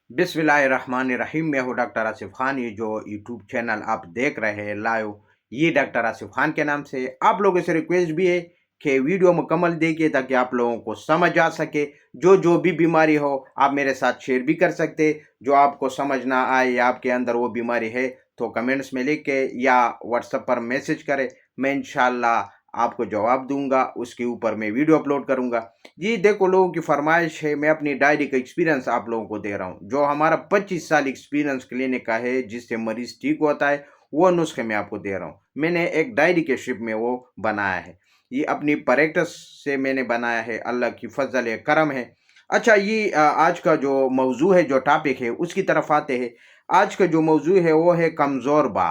बिस्मिल्लाहिर्रहमानिर्रहीम। मैं हूँ डॉक्टर आसिफ खान। ये जो यूट्यूब चैनल आप देख रहे हैं लाइव, ये डॉक्टर आसिफ खान के नाम से। आप लोगों से रिक्वेस्ट भी है कि वीडियो मुकम्मल देखिए ताकि आप लोगों को समझ आ सके। जो भी बीमारी हो आप मेरे साथ शेयर भी कर सकते। जो आपको समझ ना आए या आपके अंदर वो बीमारी है तो कमेंट्स में लिख के या व्हाट्सएप पर मैसेज करें। मैं इंशाल्लाह आपको जवाब दूंगा, उसके ऊपर मैं वीडियो अपलोड करूंगा। जी देखो, लोगों की फरमाइश है, मैं अपनी डायरी का एक्सपीरियंस आप लोगों को दे रहा हूँ। जो हमारा 25 साल एक्सपीरियंस क्लिनिक का है, जिससे मरीज ठीक होता है, वो नुस्खे मैं आपको दे रहा हूँ। मैंने एक डायरी के शिप में वो बनाया है। ये अपनी प्रैक्टिस से मैंने बनाया है, अल्लाह की फजल है, करम है। अच्छा, ये आज का जो मौजू है, जो टॉपिक है, उसकी तरफ आते हैं। आज का जो मौजू है वो है कमज़ोर बा।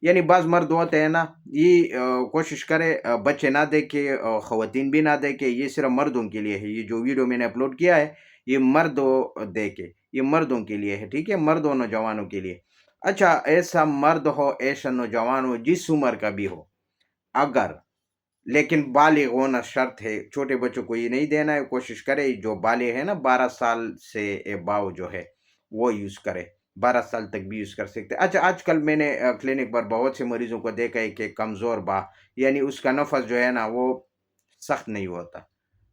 यानी बाज़ मर्द होते हैं ना, ये कोशिश करे बच्चे ना देखे, ख़वातीन भी ना देखे। ये सिर्फ मर्दों के लिए है। ये जो वीडियो मैंने अपलोड किया है, ये मर्दों देखे, ये मर्दों के लिए है, ठीक है, मर्दों नौजवानों के लिए। अच्छा, ऐसा मर्द हो, ऐसा नौजवान हो, जिस उम्र का भी हो, अगर, लेकिन बालिग होना शर्त है। छोटे बच्चों को ये नहीं देना है। कोशिश करे जो बालिग है ना, 12 साल से अबाव जो है वो यूज़ करे। 12 साल तक भी यूज़ कर सकते हैं। अच्छा, आजकल मैंने क्लिनिक पर बहुत से मरीजों को देखा है कि कमज़ोर बा, यानी उसका नफस जो है ना वो सख्त नहीं होता,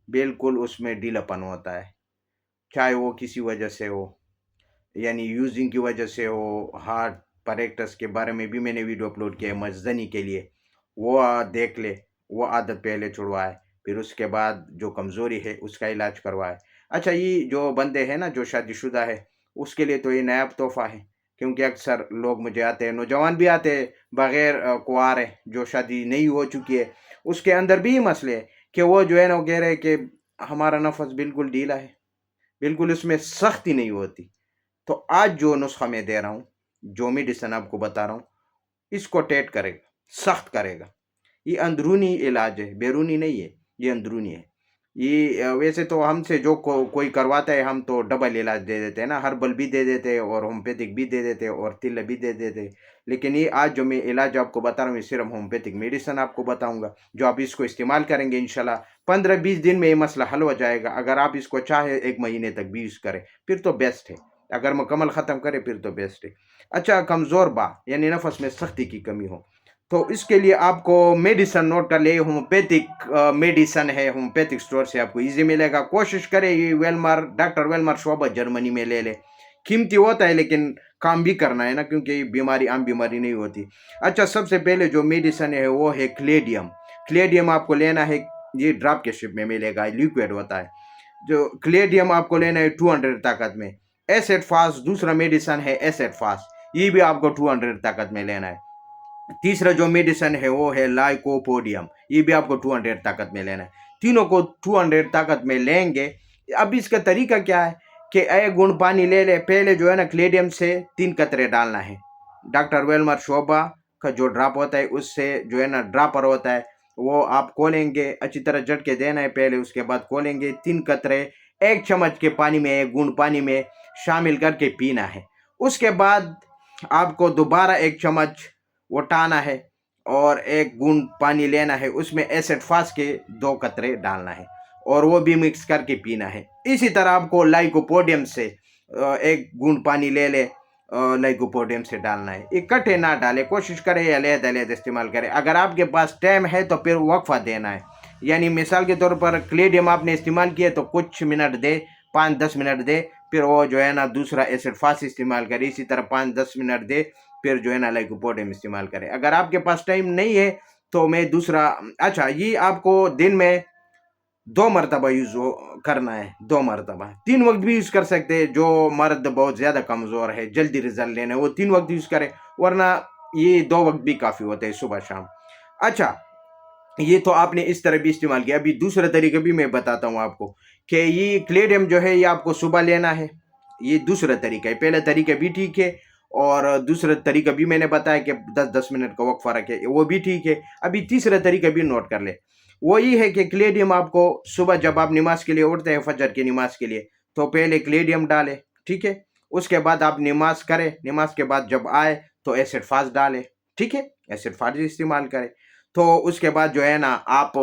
बिल्कुल उसमें ढीलापन होता है। चाहे वो किसी वजह से हो, यानी यूजिंग की वजह से हो। हार्ट प्रैक्टिस के बारे में भी मैंने वीडियो अपलोड किया है मजदनी के लिए। वो देख ले, वो आदत पहले छुड़वाए, फिर उसके बाद जो कमज़ोरी है उसका इलाज करवाए। अच्छा, ये जो बंदे हैं ना जो शादीशुदा है, उसके लिए तो ये नायाब तोहफ़ा है। क्योंकि अक्सर लोग मुझे आते हैं, नौजवान भी आते हैं बग़ैर कुँवारे, जो शादी नहीं हो चुकी है। उसके अंदर भी ये मसले हैं कि वो जो है ना, वो कह रहे हैं कि हमारा नफ़स बिल्कुल ढीला है, बिल्कुल उसमें सख्ती नहीं होती। तो आज जो नुस्खा मैं दे रहा हूँ, जो मेडिसिन आपको बता रहा हूँ, इसको टेट करेगा, सख्त करेगा। ये अंदरूनी इलाज है, बैरूनी नहीं है, ये अंदरूनी है। ये वैसे तो हमसे जो कोई करवाता है, हम तो डबल इलाज दे देते हैं ना, हर्बल भी दे देते हैं और होम्योपैथिक भी दे देते हैं और तिल्ला भी दे देते हैं। लेकिन ये आज जो मैं इलाज आपको बता रहा हूँ, ये सिर्फ होम्योपैथिक मेडिसिन आपको बताऊंगा। जो आप इसको इस्तेमाल करेंगे, इंशाल्लाह 15-20 दिन में ये मसला हल हो जाएगा। अगर आप इसको चाहे 1 महीने तक भी यूज़ करें, फिर तो बेस्ट है। अगर मुकम्मल ख़त्म करे फिर तो बेस्ट है। अच्छा, कमज़ोर बा यानी नफस में सख्ती की कमी हो, तो इसके लिए आपको मेडिसिन नोट कर ले। होम्योपैथिक मेडिसिन है, होम्योपैथिक स्टोर से आपको इजी मिलेगा। कोशिश करें ये वेलमार, डॉक्टर वेलमार शोबा जर्मनी में ले ले। कीमती होता है लेकिन काम भी करना है ना, क्योंकि ये बीमारी आम बीमारी नहीं होती। अच्छा, सबसे पहले जो मेडिसिन है वो है क्लेडियम। क्लेडियम आपको लेना है, ये ड्रॉप के शिप में मिलेगा, लिक्विड होता है। जो क्लेडियम आपको लेना है 200 ताकत में। एसिड फास्ट दूसरा मेडिसिन है, एसिड फास्ट, ये भी आपको 200 ताकत में लेना है। तीसरा जो मेडिसिन है वो है लाइकोपोडियम, ये भी आपको 200 ताकत में लेना है। तीनों को 200 ताकत में लेंगे। अब इसका तरीका क्या है कि 1 गुण पानी ले ले। पहले जो है ना, क्लेडियम से 3 कतरे डालना है। डॉक्टर वेलमर शोभा का जो ड्रॉप होता है, उससे जो है ना ड्रॉपर होता है, वो आप खोलेंगे, अच्छी तरह झटके देना है पहले, उसके बाद खोलेंगे। 3 कतरे 1 चम्मच के पानी में, 1 गुण पानी में शामिल करके पीना है। उसके बाद आपको दोबारा 1 चम्मच उठाना है और 1 गुण पानी लेना है, उसमें एसिड फास के 2 कतरे डालना है और वो भी मिक्स करके पीना है। इसी तरह आपको लाइकोपोडियम से 1 गुण पानी ले ले, लाइकोपोडियम से डालना है। इकट्ठे ना डाले, कोशिश करें अलग अलग इस्तेमाल करें। अगर आपके पास टाइम है तो फिर वक्फा देना है। यानी मिसाल के तौर पर क्लेडियम आपने इस्तेमाल किया तो कुछ मिनट दे, 5-10 मिनट दे, फिर वो जो है ना दूसरा एसिड फास इस्तेमाल करे। इसी तरह 5-10 मिनट दे, फिर जो है ना लाइकोपोडियम इस्तेमाल करें। अगर आपके पास टाइम नहीं है तो मैं दूसरा, अच्छा, ये आपको दिन में 2 मरतबा यूज करना है, 2 मरतबा। 3 वक्त भी यूज कर सकते हैं। जो मर्द बहुत ज्यादा कमजोर है, जल्दी रिजल्ट लेने, वो 3 वक्त यूज करे, वरना ये 2 वक्त भी काफी होते हैं, सुबह शाम। अच्छा, ये तो आपने इस तरह भी इस्तेमाल किया। अभी दूसरा तरीका भी मैं बताता हूँ आपको कि ये क्लेडियम जो है ये आपको सुबह लेना है। ये दूसरा तरीका है। पहला तरीका भी ठीक है और दूसरा तरीका भी मैंने बताया कि 10-10 मिनट का वक्फा रखे, वो भी ठीक है। अभी तीसरा तरीका भी नोट कर ले। वो ये है कि क्लेडियम आपको सुबह जब आप नमाज के लिए उठते हैं, फजर की नमाज के लिए, तो पहले क्लेडियम डाले, ठीक है। उसके बाद आप नमाज करें, नमाज के बाद जब आए तो एसिड फास्ट डाले, ठीक है, एसिड फास्ट इस्तेमाल करें। तो उसके बाद जो है ना आप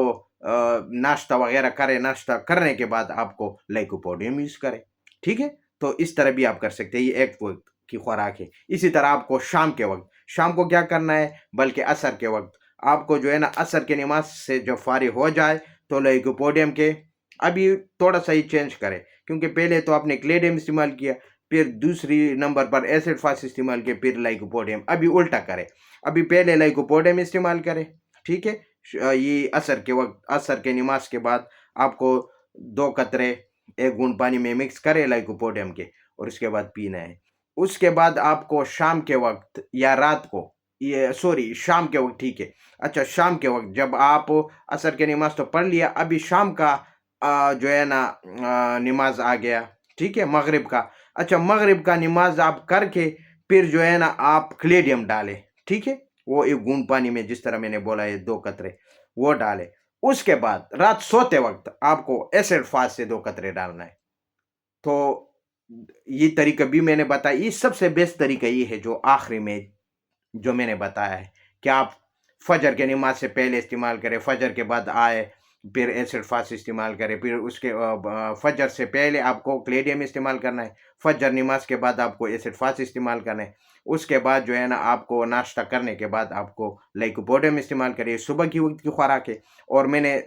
नाश्ता वगैरह करें, नाश्ता करने के बाद आपको लाइकोपोडियम यूज करें, ठीक है। تو اس طرح بھی آپ کر سکتے ہیں، یہ ایک وقت کی خوراک ہے۔ اسی طرح آپ کو شام کو کیا کرنا ہے، بلکہ عصر کے وقت آپ کو جو ہے نا عصر کے نماز سے جب فارغ ہو جائے تو لیکوپوڈیم کے، ابھی تھوڑا سا ہی چینج کرے، کیونکہ پہلے تو آپ نے کلیڈیم استعمال کیا، پھر دوسری نمبر پر ایسڈ فاس استعمال کیا، پھر لیکوپوڈیم، ابھی الٹا کرے، ابھی پہلے لیکوپوڈیم استعمال کرے، ٹھیک ہے۔ یہ عصر کے وقت، عصر کے نماز کے بعد آپ کو 2 قطرے 1 گھونٹ پانی میں مکس کرے لیکوپوڈیم کے، اور اس کے بعد پینا ہے۔ اس کے بعد آپ کو شام کے وقت یا رات کو، یہ سوری شام کے وقت، ٹھیک ہے، اچھا شام کے وقت جب آپ عصر کے نماز تو پڑھ لیا، ابھی شام کا جو ہے نا نماز آ گیا، ٹھیک ہے، مغرب کا، اچھا مغرب کا نماز آپ کر کے پھر جو ہے نا آپ کلیڈیم ڈالے، ٹھیک ہے، وہ 1 گھونٹ پانی میں، جس طرح میں نے بولا ہے 2 قطرے وہ ڈالے۔ اس کے بعد رات سوتے وقت آپ کو ایسڈ فاس سے 2 قطرے ڈالنا ہے۔ تو یہ طریقہ بھی میں نے بتایا، یہ سب سے بیسٹ طریقہ یہ ہے جو آخری میں جو میں نے بتایا ہے، کہ آپ فجر کے نماز سے پہلے استعمال کریں، فجر کے بعد آئے پھر ایسڈ فاس استعمال کرے، پھر اس کے فجر سے پہلے آپ کو کلیڈیم استعمال کرنا ہے، فجر نماز کے بعد آپ کو ایسڈ فاس استعمال کرنا ہے، اس کے بعد جو ہے نا آپ کو ناشتہ کرنے کے بعد آپ کو لیکوپوڈیم استعمال کرے، صبح کی وقت کی خوراک ہے۔ اور میں نے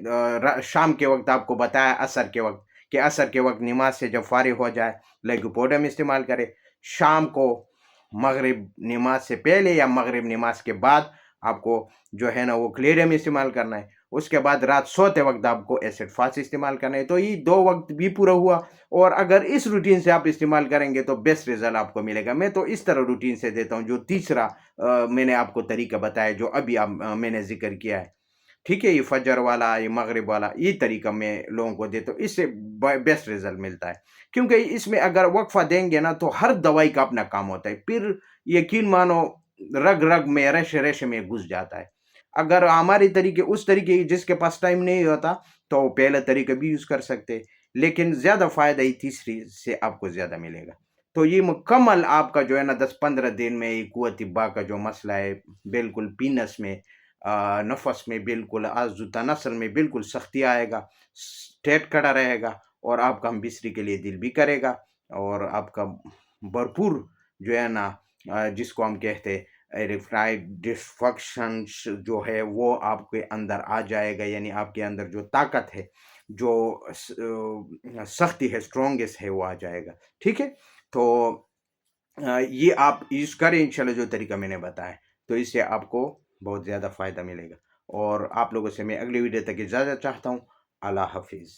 شام کے وقت آپ کو بتایا، عصر کے وقت، کہ عصر کے وقت نماز سے جب فارغ ہو جائے لیکوپوڈیم استعمال کرے، شام کو مغرب نماز سے پہلے یا مغرب نماز کے بعد آپ کو جو ہے نا وہ کلیڈیم استعمال کرنا ہے، اس کے بعد رات سوتے وقت آپ کو ایسڈ فاس استعمال کرنا ہے۔ تو یہ 2 وقت بھی پورا ہوا، اور اگر اس روٹین سے آپ استعمال کریں گے تو بیسٹ رزلٹ آپ کو ملے گا۔ میں تو اس طرح روٹین سے دیتا ہوں، جو تیسرا میں نے آپ کو طریقہ بتایا، جو ابھی میں نے ذکر کیا ہے، ٹھیک ہے، یہ فجر والا، یہ مغرب والا، یہ طریقہ میں لوگوں کو دیتا ہوں، اس سے بیسٹ رزلٹ ملتا ہے، کیونکہ اس میں اگر وقفہ دیں گے نا تو ہر دوائی کا اپنا کام ہوتا ہے، پھر یقین مانو رگ رگ میں، ریشے ریشے میں گھس جاتا ہے۔ اگر ہمارے طریقے، اس طریقے جس کے پاس ٹائم نہیں ہوتا تو پہلا طریقہ بھی یوز کر سکتے، لیکن زیادہ فائدہ ہی تیسری سے آپ کو زیادہ ملے گا۔ تو یہ مکمل آپ کا جو ہے نا 10-15 دن میں یہ قوت با کا جو مسئلہ ہے، بالکل پینس میں، نفس میں، بالکل آزو تناسل میں بالکل سختی آئے گا، اسٹیٹ کھڑا رہے گا، اور آپ کا ہم بستری کے لیے دل بھی کرے گا، اور آپ کا بھرپور جو ہے نا جس کو ہم کہتے ریفرائڈ ڈسفکشن جو ہے وہ آپ کے اندر آ جائے گا، یعنی آپ کے اندر جو طاقت ہے، جو سختی ہے، اسٹرونگسٹ ہے، وہ آ جائے گا، ٹھیک ہے۔ تو یہ آپ یوز کریں انشاءاللہ جو طریقہ میں نے بتایا، تو اس سے آپ کو بہت زیادہ فائدہ ملے گا۔ اور آپ لوگوں سے میں اگلی ویڈیو تک اجازت چاہتا ہوں۔ اللہ حافظ۔